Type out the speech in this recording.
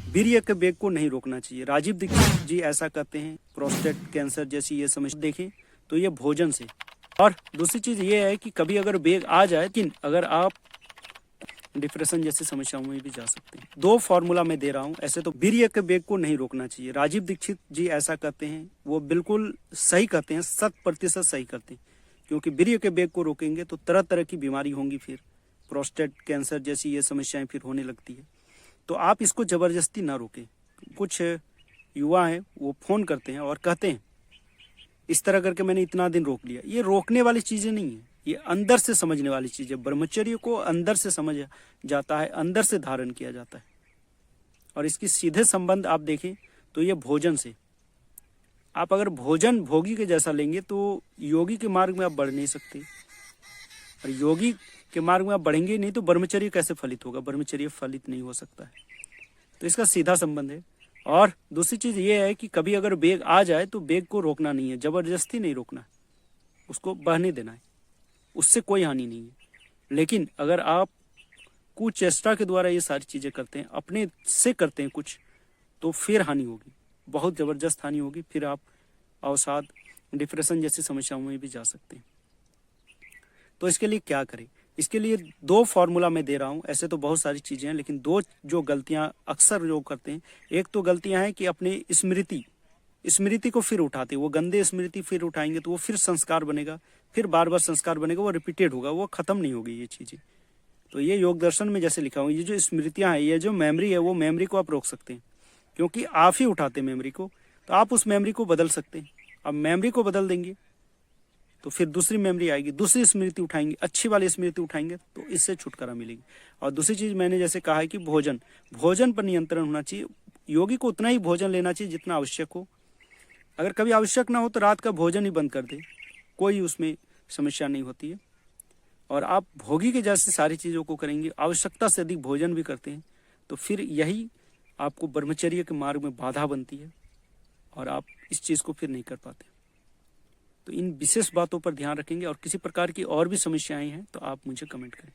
वीर्य के वेग को नहीं रोकना चाहिए। राजीव दीक्षित जी ऐसा कहते हैं। प्रोस्टेट कैंसर जैसी ये समस्या देखें तो ये भोजन से। और दूसरी चीज ये है कि कभी अगर वेग आ जाए, लेकिन अगर आप डिप्रेशन जैसी समस्याओं में भी जा सकते हैं। 2 फॉर्मूला मैं दे रहा हूं। ऐसे तो वीर्य के वेग को नहीं रोकना चाहिए। राजीव दीक्षित जी ऐसा कहते हैं, वो बिल्कुल सही कहते हैं, 100% सही कहते हैं। क्योंकि वीर्य के वेग को रोकेंगे तो तरह तरह की बीमारी होंगी, फिर प्रोस्टेट कैंसर जैसी ये समस्याएं फिर होने लगती है। तो आप इसको जबरदस्ती ना रोकें। कुछ युवा हैं वो फोन करते हैं और कहते हैं इस तरह करके मैंने इतना दिन रोक लिया। ये रोकने वाली चीजें नहीं है, ये अंदर से समझने वाली चीज है। ब्रह्मचर्य को अंदर से समझ जाता है, अंदर से धारण किया जाता है। और इसकी सीधे संबंध आप देखें तो ये भोजन से। आप अगर भोजन भोगी के जैसा लेंगे तो योगी के मार्ग में आप बढ़ नहीं सकते, और योगी के मार्ग में आप बढ़ेंगे नहीं तो ब्रह्मचर्य कैसे फलित होगा? ब्रह्मचर्य फलित नहीं हो सकता है। तो इसका सीधा संबंध है। और दूसरी चीज ये है कि कभी अगर वेग आ जाए तो वेग को रोकना नहीं है, जबरदस्ती नहीं रोकना, उसको बहने देना है, उससे कोई हानि नहीं है। लेकिन अगर आप कुचेष्टा के द्वारा ये सारी चीजें करते हैं, अपने से करते हैं कुछ, तो फिर हानि होगी, बहुत जबरदस्त हानि होगी। फिर आप अवसाद, डिप्रेशन जैसी समस्याओं में भी जा सकते हैं। तो इसके लिए क्या करें? इसके लिए 2 फॉर्मूला मैं दे रहा हूं। ऐसे तो बहुत सारी चीजें हैं, लेकिन 2 जो गलतियां अक्सर लोग करते हैं, एक तो गलतियां हैं कि अपनी स्मृति को फिर उठाते, वो गंदे स्मृति फिर उठाएंगे तो वो फिर संस्कार बनेगा, फिर बार बार संस्कार बनेगा, वो रिपीटेड होगा, वो खत्म नहीं होगी ये चीजें। तो ये योग दर्शन में जैसे लिखा हुआ, ये जो स्मृतियां हैं, ये जो मेमोरी है, वो मेमोरी को आप रोक सकते हैं, क्योंकि आप ही उठाते मेमोरी को। तो आप उस मेमोरी को बदल सकते हैं। अब मेमोरी को बदल देंगे तो फिर दूसरी मेमोरी आएगी, दूसरी स्मृति उठाएंगे, अच्छी वाली स्मृति उठाएंगे, तो इससे छुटकारा मिलेगी। और दूसरी चीज मैंने जैसे कहा है कि भोजन पर नियंत्रण होना चाहिए। योगी को उतना ही भोजन लेना चाहिए जितना आवश्यक हो। अगर कभी आवश्यक ना हो तो रात का भोजन ही बंद कर दे, कोई उसमें समस्या नहीं होती है। और आप भोगी के जैसे सारी चीजों को करेंगे, आवश्यकता से अधिक भोजन भी करते हैं, तो फिर यही आपको ब्रह्मचर्य के मार्ग में बाधा बनती है और आप इस चीज को फिर नहीं कर पाते। तो इन विशेष बातों पर ध्यान रखेंगे। और किसी प्रकार की और भी समस्याएं हैं तो आप मुझे कमेंट करें।